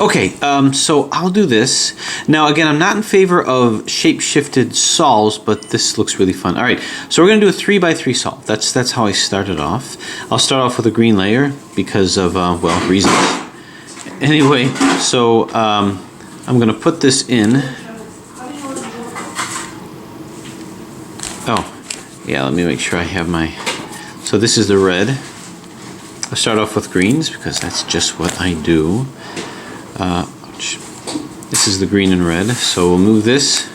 Okay, so I'll do this. Now again, I'm not in favor of shape-shifted solves, but this looks really fun. All right, so we're gonna do a 3x3 solve. That's how I started off. I'll start off with a green layer because of, well, reasons. Anyway, so I'm gonna put this in. Oh, yeah, let me make sure I have my, so this is the red. I'll start off with greens because that's just what I do. This is the green and red, so we'll move this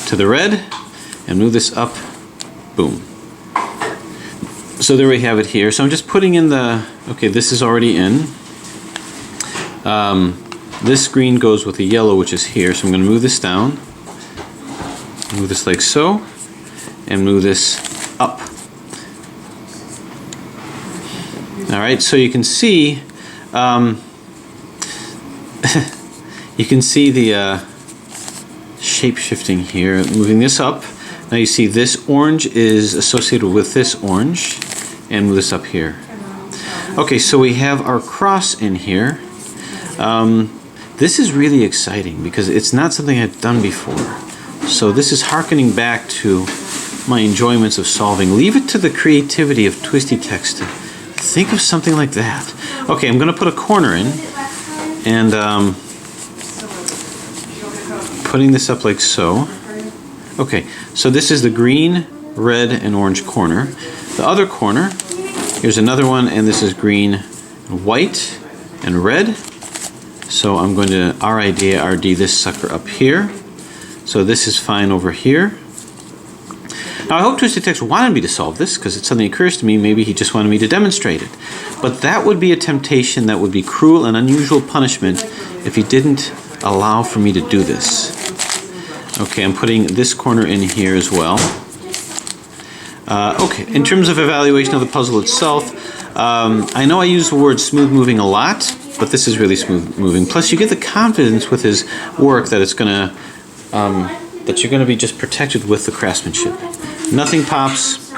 to the red and move this up, boom. So there we have it here. So I'm just putting in the, okay, this is already in. This green goes with the yellow, which is here, so I'm going to move this down, move this like so, and move this up. Alright, so you can see you can see the shape shifting here. Moving this up, now you see this orange is associated with this orange, and move this up here. Okay, so we have our cross in here. This is really exciting because it's not something I've done before. So this is hearkening back to my enjoyments of solving. Leave it to the creativity of Twisty-Tex to think of something like that. Okay, I'm going to put a corner in, and putting this up like so. Okay, so this is the green, red, and orange corner. The other corner, here's another one, and this is green, white, and red. So I'm going to RD this sucker up here. So this is fine over here. Now I hope Twisty-Tex wanted me to solve this because it suddenly occurs to me maybe he just wanted me to demonstrate it. But that would be a temptation, that would be cruel and unusual punishment if he didn't allow for me to do this. Okay, I'm putting this corner in here as well. Okay, in terms of evaluation of the puzzle itself, I know I use the word smooth moving a lot, but this is really smooth moving. Plus you get the confidence with his work that it's gonna, that you're gonna be just protected with the craftsmanship. Nothing pops,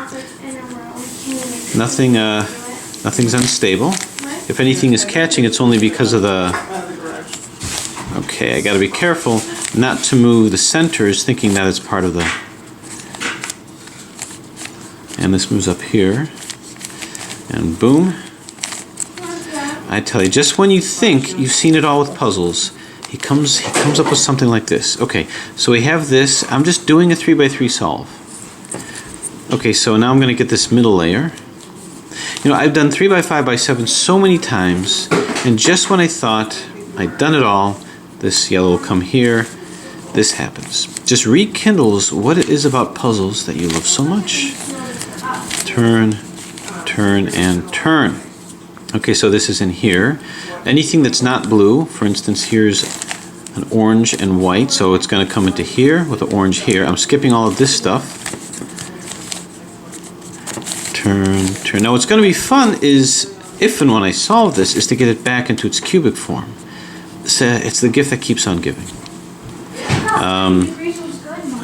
nothing, nothing's unstable. If anything is catching, it's only because of the, okay, I gotta be careful not to move the centers thinking that it's part of the, and this moves up here, and boom. I tell you, just when you think you've seen it all with puzzles, he comes up with something like this. Okay, so we have this, I'm just doing a 3x3 solve. Okay, so now I'm going to get this middle layer. You know, I've done 3x5x7 so many times, and just when I thought I'd done it all, this yellow will come here, this happens. Just rekindles what it is about puzzles that you love so much. Turn, turn, and turn. Okay, so this is in here. Anything that's not blue, for instance, here's an orange and white, so it's going to come into here with the orange here. I'm skipping all of this stuff. Turn, turn. Now what's going to be fun is, if and when I solve this, is to get it back into its cubic form. So it's the gift that keeps on giving.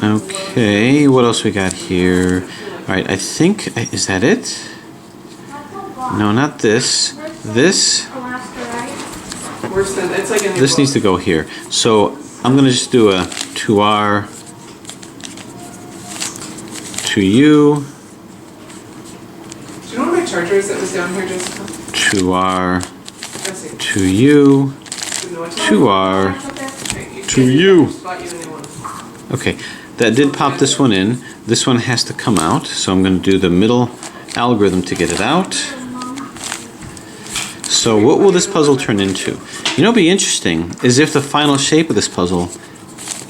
Okay, what else we got here? Alright, I think, is that it? No, not this. This needs to go here. So I'm going to just do a 2R, 2U. Do you know one of my chargers that was down here, Jessica? 2R, 2U, 2R, 2U. Okay, that did pop this one in. This one has to come out, so I'm going to do the middle algorithm to get it out. So what will this puzzle turn into? You know, what'd be interesting is if the final shape of this puzzle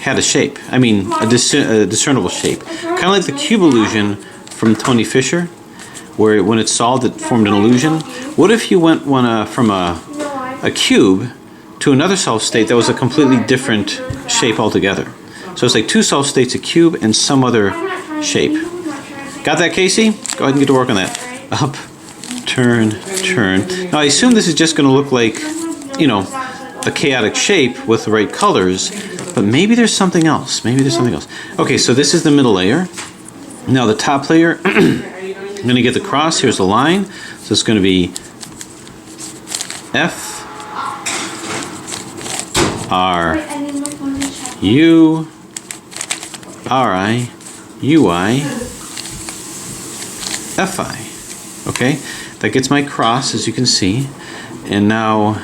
had a shape. I mean, a discernible shape. Kind of like the cube illusion from Tony Fisher, where when it's solved it formed an illusion. What if you went from a cube to another solved state that was a completely different shape altogether? So it's like two solved states, a cube and some other shape. Got that, Casey? Go ahead and get to work on that. Up, turn, turn. Now I assume this is just going to look like, you know, a chaotic shape with the right colors, but maybe there's something else. Maybe there's something else. Okay, so this is the middle layer. Now the top layer, I'm going to get the cross. Here's the line. So it's going to be F, R, Wait, I didn't look on the chat. U, R, I, U, I, F, I. Okay, that gets my cross, as you can see. And now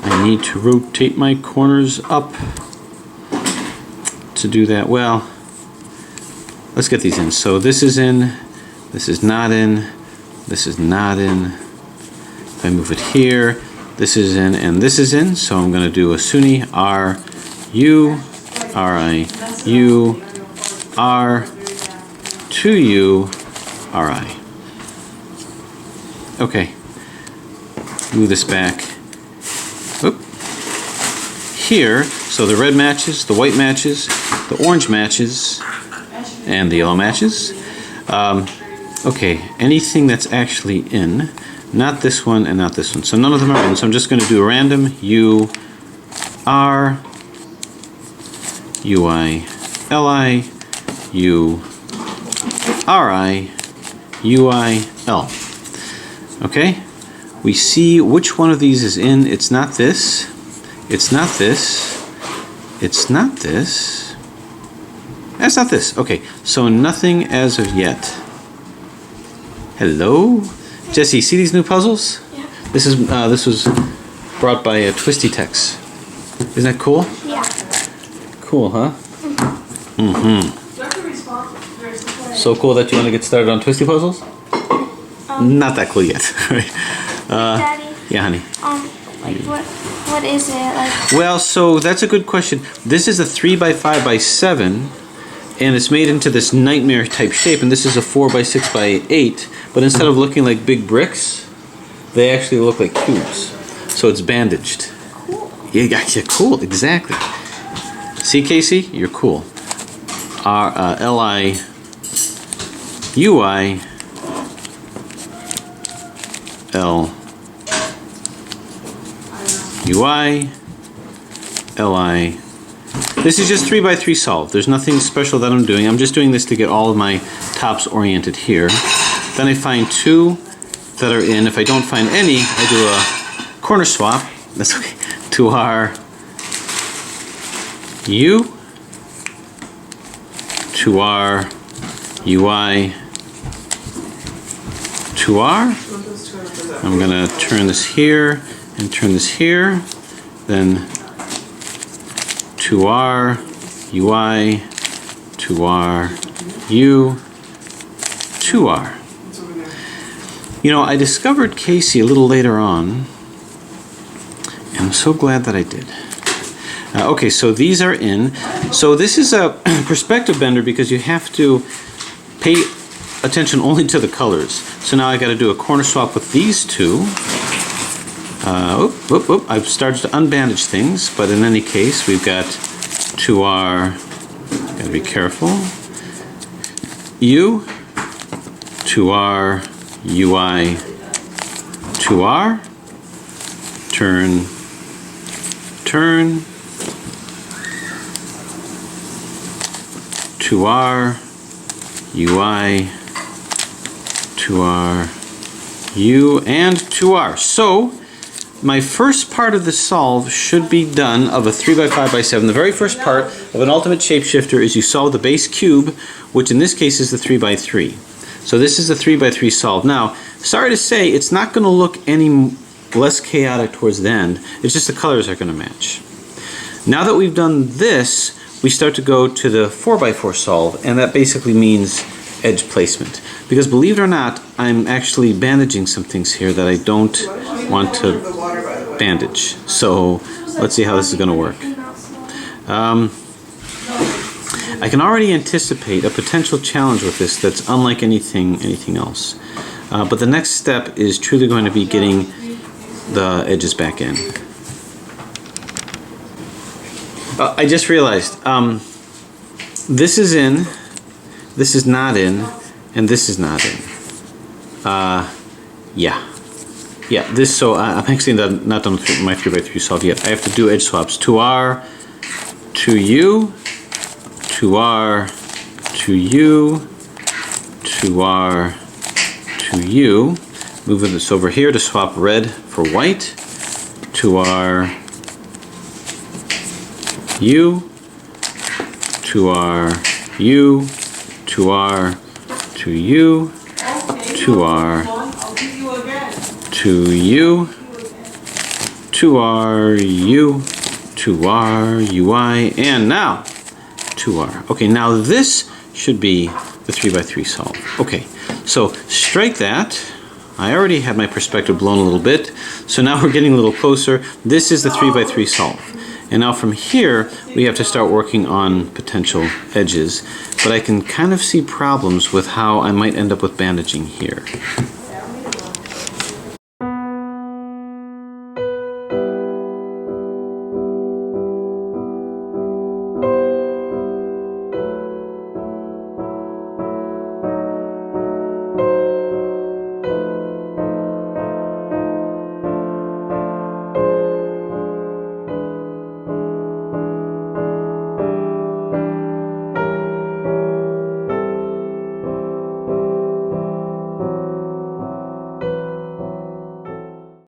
I need to rotate my corners up to do that. Well, let's get these in. So this is in, this is not in, this is not in. If I move it here, this is in and this is in. So I'm going to do a SUNY R, U, R, I, U, R, 2U, R, I. Okay. Move this back. Oop. Here, so the red matches, the white matches, the orange matches, and the yellow matches. Okay, anything that's actually in, not this one and not this one. So none of them are in, so I'm just going to do a random U, R, U, I, L, I, U, R, I, U, I, L. Okay? We see which one of these is in. It's not this. It's not this. It's not this. That's not this. Okay, so nothing as of yet. Hello? Jesse, see these new puzzles? Yeah. This was brought by Twisty Tex. Isn't that cool? Yeah. Cool, huh? So cool that you want to get started on Twisty puzzles? Not that cool yet. Right? Daddy, Yeah, honey. like what is it like? Well, so that's a good question. This is a 3x5x7, and it's made into this nightmare type shape, and this is a 4x6x8, but instead of looking like big bricks, they actually look like cubes. So it's bandaged. Cool. Yeah, cool, exactly. See, Casey? You're cool. L-I, U-I, L, UI, LI. This is just 3x3 solved. There's nothing special that I'm doing. I'm just doing this to get all of my tops oriented here. Then I find two that are in. If I don't find any, I do a corner swap. That's okay. To our U, to our UI, to our. I'm going to turn this here and turn this here, then 2R, UI, 2R, U, 2R. You know, I discovered Casey a little later on, and I'm so glad that I did. Okay, so these are in. So this is a perspective bender because you have to pay attention only to the colors. So now I got to do a corner swap with these two. I've started to unbandage things, but in any case, we've got 2R, gotta be careful, U, 2R, UI, 2R, turn, turn, 2R, UI, 2R, U, and 2R. So, my first part of the solve should be done of a 3x5x7. The very first part of an ultimate shapeshifter is you solve the base cube, which in this case is the 3x3. So this is the 3x3 solve. Now, sorry to say, it's not going to look any less chaotic towards the end. It's just the colors are going to match. Now that we've done this, we start to go to the 4x4 solve, and that basically means edge placement. Because believe it or not, I'm actually bandaging some things here that I don't want to bandage. So let's see how this is going to work. I can already anticipate a potential challenge with this that's unlike anything else. But the next step is truly going to be getting the edges back in. I just realized this is in, this is not in, and this is not in. Yeah, this, so I'm actually not done with my 3x3 solve yet. I have to do edge swaps. 2R, 2U, 2R, 2U, 2R, 2U. Moving this over here to swap red for white. 2R, U, 2R, U, 2R, 2U, 2R, 2U, 2R, U, 2R, UI, and now 2R. Okay, now this should be the 3x3 solve. Okay, so strike that. I already had my perspective blown a little bit, so now we're getting a little closer. This is the 3x3 solve. And now from here, we have to start working on potential edges, but I can kind of see problems with how I might end up with bandaging here.